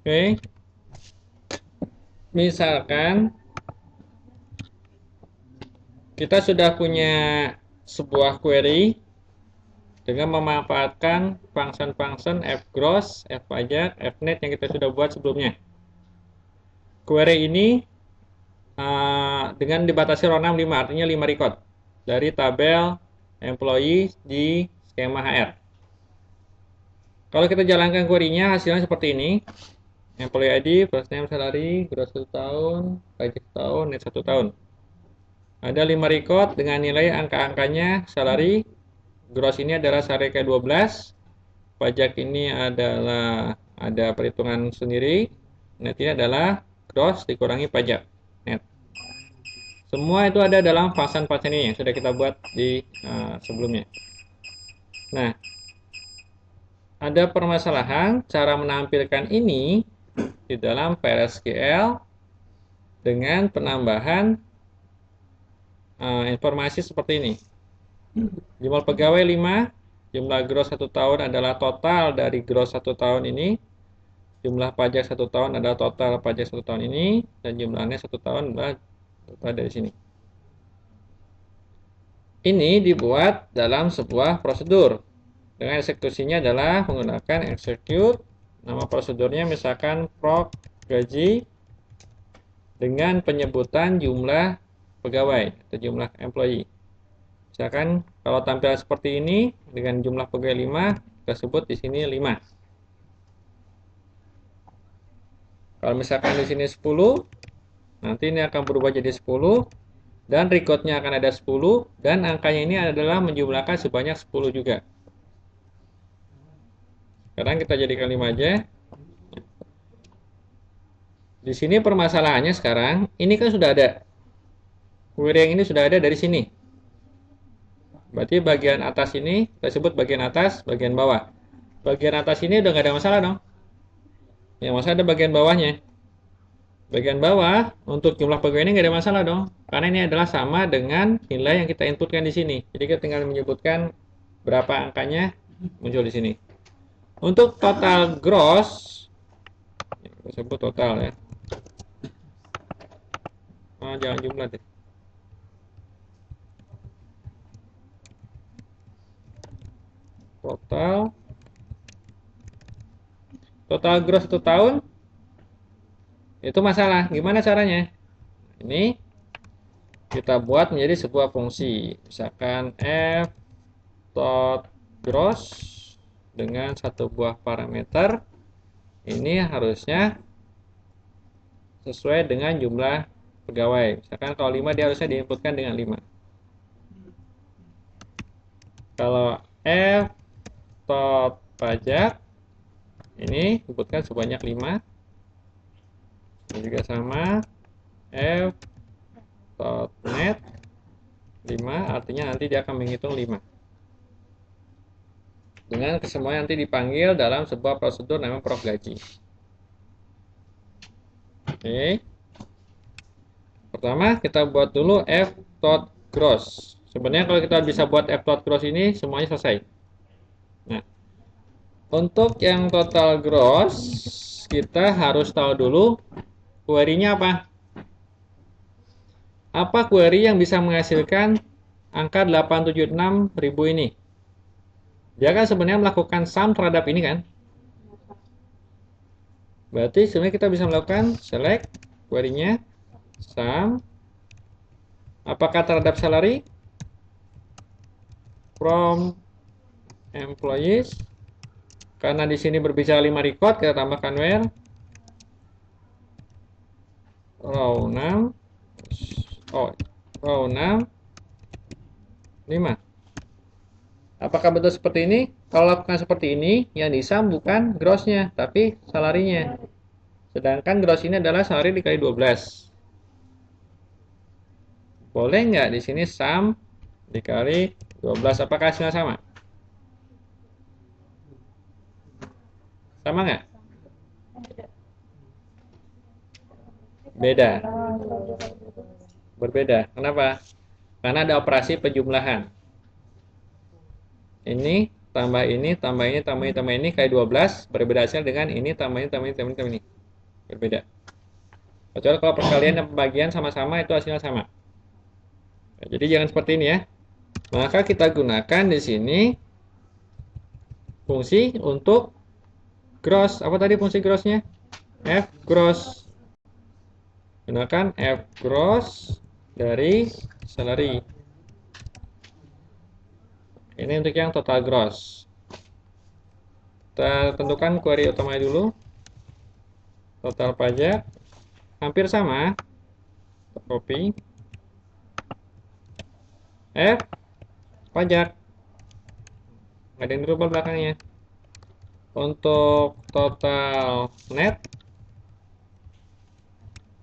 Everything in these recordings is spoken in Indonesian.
Oke. Misalkan kita sudah punya sebuah query dengan memanfaatkan function fgross, fpajak, fnet yang kita sudah buat sebelumnya. Query ini dengan dibatasi row 6 5, artinya 5 record dari tabel employee di skema HR. Kalau kita jalankan query-nya, hasilnya seperti ini. Employee ID, first name, salary, gross 1 tahun, pajak 1 tahun, net 1 tahun. Ada 5 record dengan nilai angka-angkanya. Salary gross ini adalah salary ke-12. Pajak ini adalah ada perhitungan sendiri. Net ini adalah gross dikurangi pajak net. Semua itu ada dalam function ini yang sudah kita buat di sebelumnya. Nah, ada permasalahan cara menampilkan ini di dalam PLSQL dengan penambahan informasi seperti ini. Jumlah pegawai 5, jumlah gross 1 tahun adalah total dari gross 1 tahun ini, jumlah pajak 1 tahun adalah total pajak 1 tahun ini, dan jumlahnya 1 tahun adalah total dari sini. Ini dibuat dalam sebuah prosedur. Dengan eksekusinya adalah menggunakan execute, nama prosedurnya misalkan proc gaji dengan penyebutan jumlah pegawai atau jumlah employee. Misalkan kalau tampilan seperti ini dengan jumlah pegawai 5, kita sebut di sini 5. Kalau misalkan di sini 10, nanti ini akan berubah jadi 10 dan recordnya akan ada 10 dan angkanya ini adalah menjumlahkan sebanyak 10 juga. Sekarang kita jadikan 5 aja. Di sini permasalahannya sekarang, ini kan sudah ada. Query yang ini sudah ada dari sini. Berarti bagian atas ini, kita sebut bagian atas, bagian bawah. Bagian atas ini udah nggak ada masalah dong. Yang masalah ada bagian bawahnya. Bagian bawah, untuk jumlah pegawai ini nggak ada masalah dong. Karena ini adalah sama dengan nilai yang kita inputkan di sini. Jadi kita tinggal menyebutkan berapa angkanya muncul di sini. Untuk total gross, kita sebut total ya. Jangan jumlah deh. Total gross 1 tahun itu masalah. Gimana caranya? Ini kita buat menjadi sebuah fungsi. Misalkan f tot gross dengan satu buah parameter ini harusnya sesuai dengan jumlah pegawai. Misalkan kalau 5 dia harusnya diinputkan dengan 5. Kalau f tot pajak ini inputkan sebanyak 5. Ini juga sama f tot net 5, artinya nanti dia akan menghitung 5. Dengan kesemuanya nanti dipanggil dalam sebuah prosedur namanya proc gaji. Oke. Pertama kita buat dulu f tot gross. Sebenarnya kalau kita bisa buat f tot gross ini semuanya selesai. Nah, untuk yang total gross kita harus tahu dulu query-nya apa. Apa query yang bisa menghasilkan angka 876.000 ini? Dia kan sebenarnya melakukan sum terhadap ini kan. Berarti sebenarnya kita bisa melakukan select query-nya sum. Apakah terhadap salary? From employees. Karena di sini berbicara 5 record, kita tambahkan where row 6. Row 6 5. Apakah betul seperti ini? Kalau lakukan seperti ini, yang disum bukan grossnya, tapi salarinya. Sedangkan gross ini adalah salary dikali 12. Boleh nggak di sini sum dikali 12? Apakah hasilnya sama? Sama nggak? Beda. Berbeda. Kenapa? Karena ada operasi penjumlahan. Ini tambah ini, tambah ini, tambah ini, tambah ini, kayak 12, berbeda hasil dengan ini, tambah ini, tambah ini, tambah ini, tambah ini. berbeda. Kecuali kalau perkalian dan pembagian sama-sama itu hasilnya sama. Nah, jadi jangan seperti ini ya. Maka kita gunakan di sini fungsi untuk gross. Apa tadi fungsi grossnya? F gross. Gunakan F gross dari salary. Ini untuk yang total gross. Kita tentukan query utama dulu. Total pajak hampir sama. Copy. F pajak. Nggak ada yang dirubah belakangnya. Untuk total net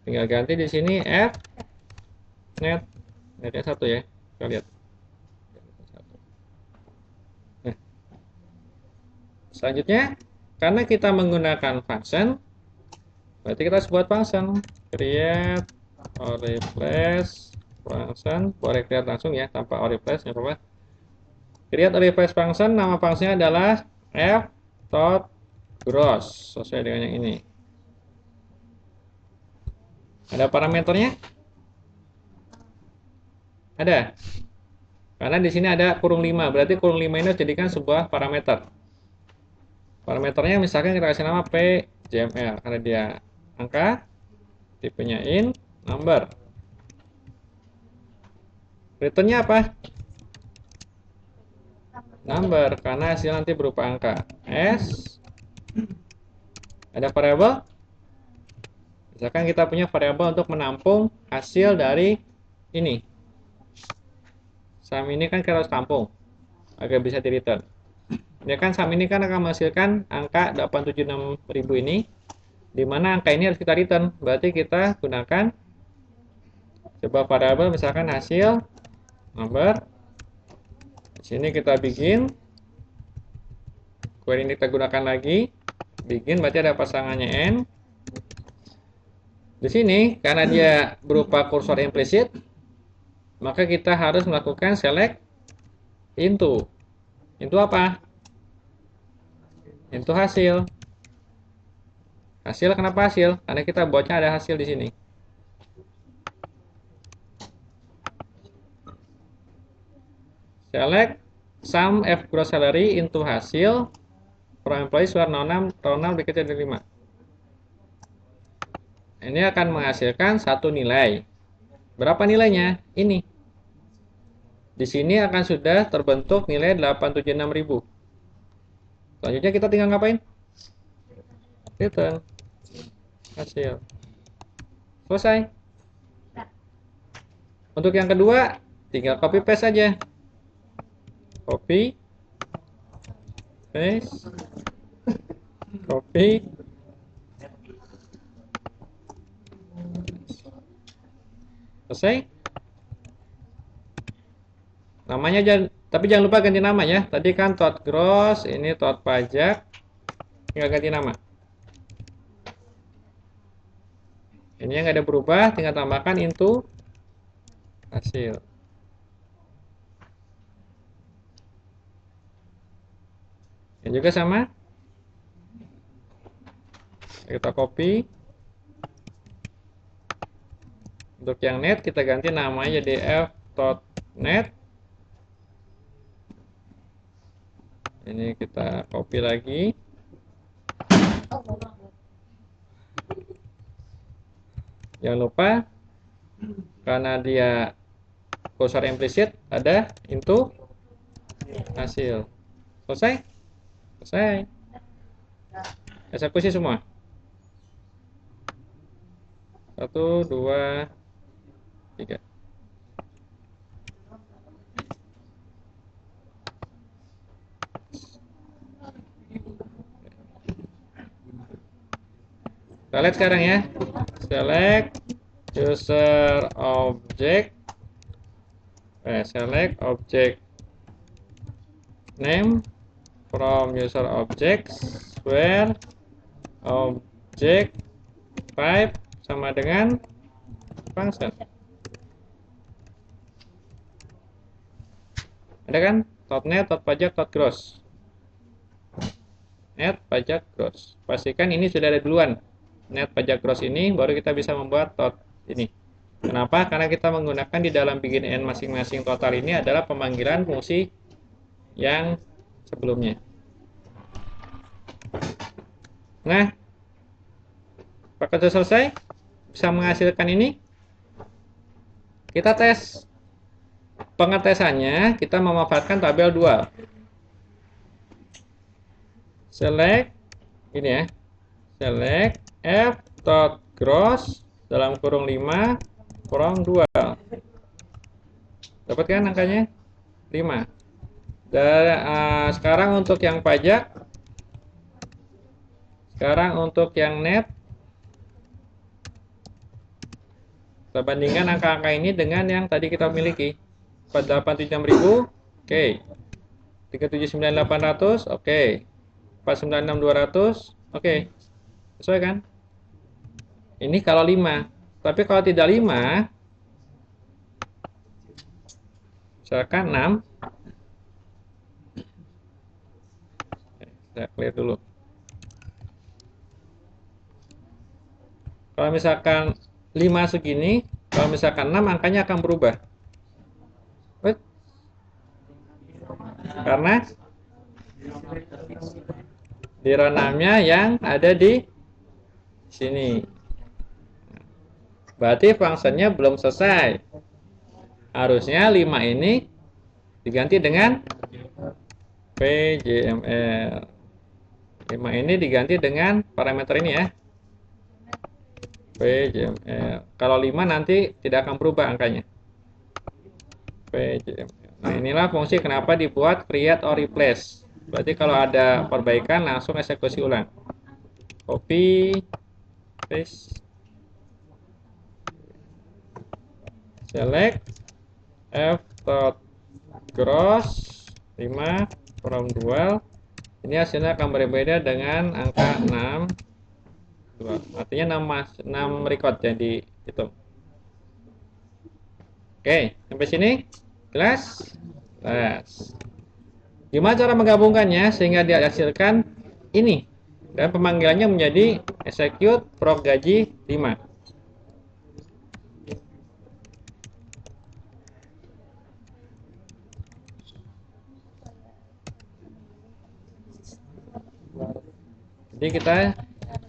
tinggal ganti di sini F net. Netnya 1 ya. Kita lihat. Nah, selanjutnya karena kita menggunakan function, berarti kita harus buat function create or replace function. Boleh create langsung ya tanpa or replace, nggak apa-apa. Create or replace function, nama fungsinya adalah f tot gross sesuai dengan yang ini. Ada parameternya? Ada. Karena di sini ada kurung 5, berarti kurung 5 ini harus jadikan sebuah parameter. Parameternya misalkan kita kasih nama PJML karena dia angka, tipenya int, number. Returnnya apa? Number, karena hasil nanti berupa angka. S, ada variabel. Misalkan kita punya variabel untuk menampung hasil dari ini. Sum ini kan kita harus tampung agar bisa di return. Ya kan sum ini kan akan menghasilkan angka 876.000 ini, di mana angka ini harus kita return. Berarti kita gunakan sebuah variabel misalkan hasil number. Di sini kita bikin query ini kita gunakan lagi. Bikin berarti ada pasangannya n. Di sini karena dia berupa kursor implisit, maka kita harus melakukan select into. Into apa? Into hasil. Hasil kenapa hasil? Karena kita buatnya ada hasil di sini. Select sum F gross salary into hasil from employees where round 6 dikecil dari 5. Ini akan menghasilkan satu nilai. Berapa nilainya? Ini. Di sini akan sudah terbentuk nilai 876.000. Selanjutnya kita tinggal ngapain? Return hasil. Selesai. Untuk yang kedua, tinggal copy paste saja. Copy, paste, copy, selesai. Namanya tapi jangan lupa ganti nama ya. Tadi kan tot gross, ini tot pajak, tinggal ganti nama. Ini yang nggak ada berubah, tinggal tambahkan into hasil. Yang juga sama. Kita copy. Untuk yang net kita ganti namanya jadi f.net. Ini kita copy lagi. Jangan lupa karena dia kursor implisit ada into hasil. Selesai? Selesai. Eksekusi semua. 1, 2, 3. Kita lihat sekarang ya. Select user object. Select object name from user objects where object type sama dengan function. Ada kan? .net, .pajak, .gross. Net, pajak, gross. Pastikan ini sudah ada duluan net pajak gross ini, baru kita bisa membuat tot ini. Kenapa? Karena kita menggunakan di dalam begin and masing-masing total ini adalah pemanggilan fungsi yang sebelumnya. Nah, apakah sudah selesai? Bisa menghasilkan ini? Kita tes. Pengetesannya, kita memanfaatkan tabel 2. Select, ini ya. Select f dot gross dalam kurung 5 from 2. Dapat kan angkanya? 5. Dan sekarang untuk yang pajak, sekarang untuk yang net, kita bandingkan angka-angka ini dengan yang tadi kita miliki. 487.600, oke. 379.800, oke. 496.200, oke. Sesuai kan? Ini kalau 5. Tapi kalau tidak 5, misalkan 6. Saya clear dulu. Kalau misalkan 5 segini, kalau misalkan 6 angkanya akan berubah. Karena di row 6-nya yang ada di sini. Berarti fungsinya belum selesai. Harusnya 5 ini diganti dengan PJML. 5 ini diganti dengan parameter ini ya. PJML. Kalau 5 nanti tidak akan berubah angkanya. PJML. Nah, inilah fungsi kenapa dibuat create or replace. Berarti kalau ada perbaikan langsung eksekusi ulang. Copy, paste, select f dot gross 5 from dual. Ini hasilnya akan berbeda dengan angka 6. Artinya 6 record yang dihitung. Oke, sampai sini jelas? Jelas. Gimana cara menggabungkannya sehingga dihasilkan ini? Dan pemanggilannya menjadi execute proc gaji 5. Jadi kita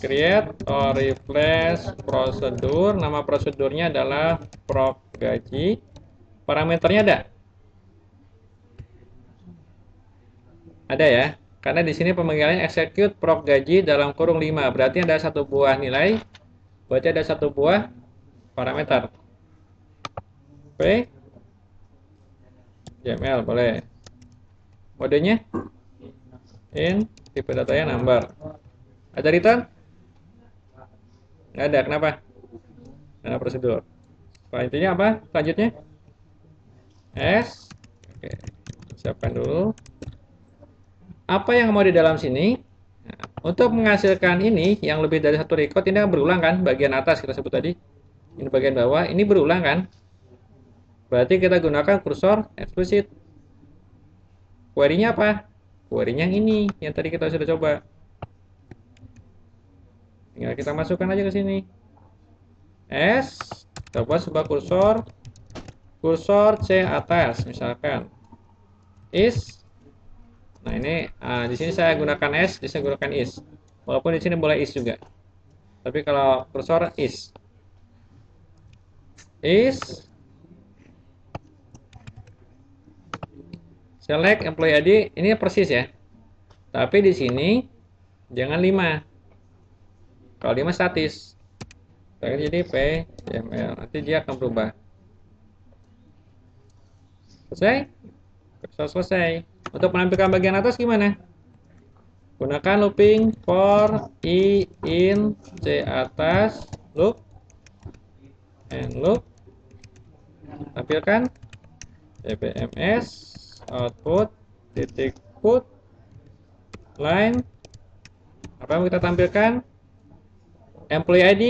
create or replace prosedur. Nama prosedurnya adalah proc gaji. Parameternya ada? Ada ya. Karena di sini pemanggilannya execute proc gaji dalam kurung 5. Berarti ada satu buah nilai. Berarti ada satu buah parameter. Oke. JML boleh. Modenya in, tipe datanya number. Ada return? Nggak ada. Kenapa? Karena prosedur. Selanjutnya apa? Selanjutnya S. Oke. Siapkan dulu. Apa yang mau di dalam sini? Nah, untuk menghasilkan ini yang lebih dari satu record ini akan berulang kan? Bagian atas kita sebut tadi. Ini bagian bawah. Ini berulang kan? Berarti kita gunakan kursor explicit. Query-nya apa? Query-nya yang ini, yang tadi kita sudah coba. Tinggal kita masukkan aja ke sini. S, coba sebuah kursor C atas, misalkan is. Nah ini, di sini saya gunakan S, di sini saya gunakan is. Walaupun di sini boleh is juga. Tapi kalau kursor is, select employee ID, ini persis ya. Tapi di sini jangan 5. Kalau 5 statis. Jadi PJML, nanti dia akan berubah. Selesai? Selesai. Untuk menampilkan bagian atas gimana? Gunakan looping for I in C atas, loop and loop. Tampilkan PPMS output titik put line. Apa yang kita tampilkan? Employee ID.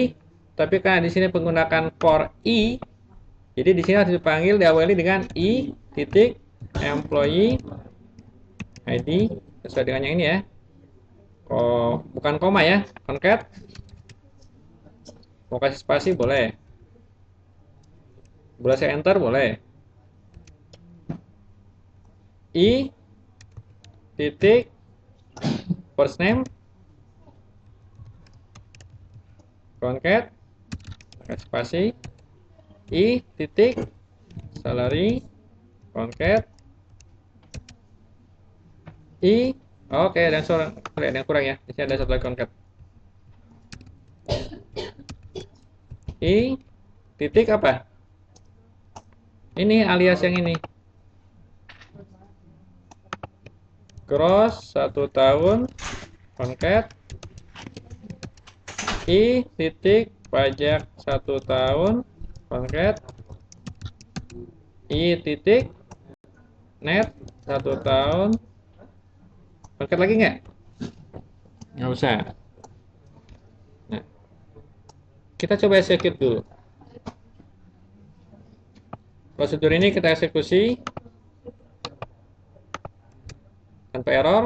Tapi karena di sini menggunakan for I, jadi di sini harus dipanggil diawali dengan I titik employee ID sesuai dengan yang ini ya. Bukan koma ya, concat. Mau kasih spasi boleh. Boleh saya enter boleh. I titik first name concat kasih spasi I titik salary concat I oke dan ada yang kurang ya. Di sini ada satu lagi concat I titik apa? Ini alias yang ini. Gross 1 tahun concat I titik pajak 1 tahun concat I titik net 1 tahun concat lagi nggak? Nggak usah. Nah, kita coba execute dulu. Prosedur ini kita eksekusi tanpa error.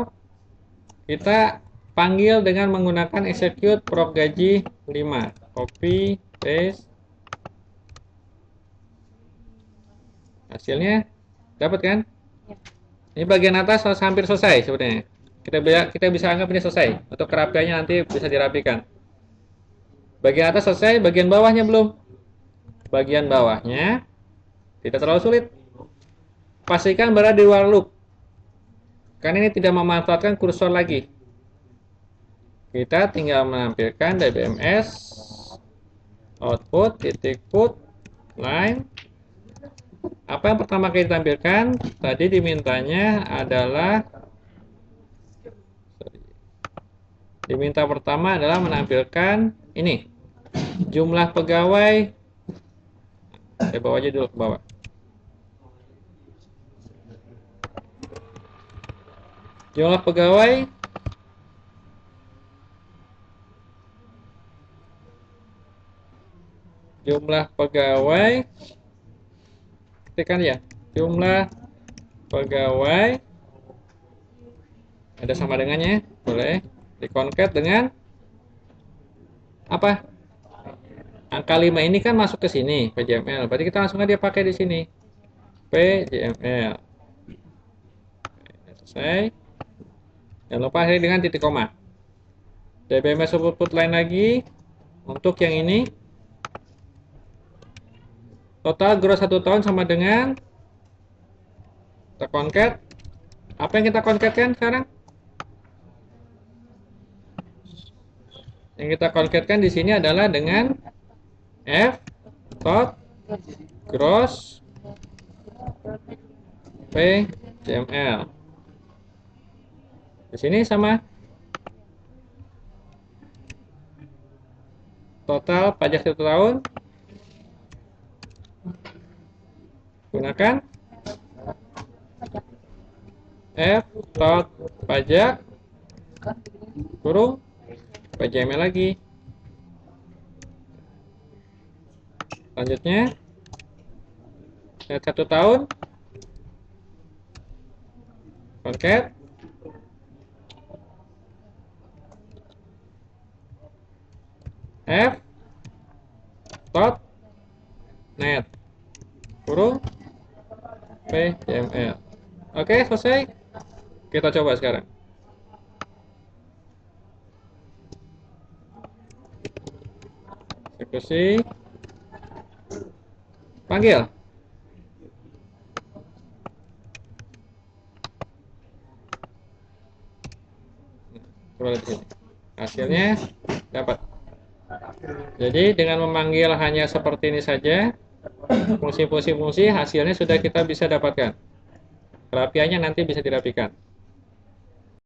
Kita panggil dengan menggunakan execute proc gaji 5. Copy, paste. Hasilnya dapat kan? Ini bagian atas hampir selesai sebenarnya. Kita bisa anggap ini selesai. Untuk kerapiannya nanti bisa dirapikan. Bagian atas selesai, bagian bawahnya belum. Bagian bawahnya tidak terlalu sulit. Pastikan berada di luar loop. Karena ini tidak memanfaatkan kursor lagi. Kita tinggal menampilkan dbms output titik put line. Apa yang pertama kita tampilkan? Tadi dimintanya adalah pertama adalah menampilkan ini jumlah pegawai. Saya bawa aja dulu ke bawah. Jumlah pegawai ketikkan ya jumlah pegawai ada sama dengannya boleh dikoncat dengan apa angka 5 ini kan masuk ke sini PJML berarti kita langsung aja pakai di sini PJML. Selesai. Jangan lupa akhiri dengan titik koma. dbms output line lagi untuk yang ini total gross 1 tahun sama dengan kita concat. Apa yang kita concatkan sekarang? Yang kita concatkan di sini adalah dengan F tot gross PJML. Di sini sama total pajak 1 tahun gunakan F tot pajak kurung PJML lagi. Selanjutnya net 1 tahun concat F tot net kurung PJML. Oke, selesai. Kita coba sekarang. Eksekusi. Panggil. Coba lihat sini. Hasilnya dapat. Jadi dengan memanggil hanya seperti ini saja, fungsi-fungsi hasilnya sudah kita bisa dapatkan. Kerapiannya nanti bisa dirapikan.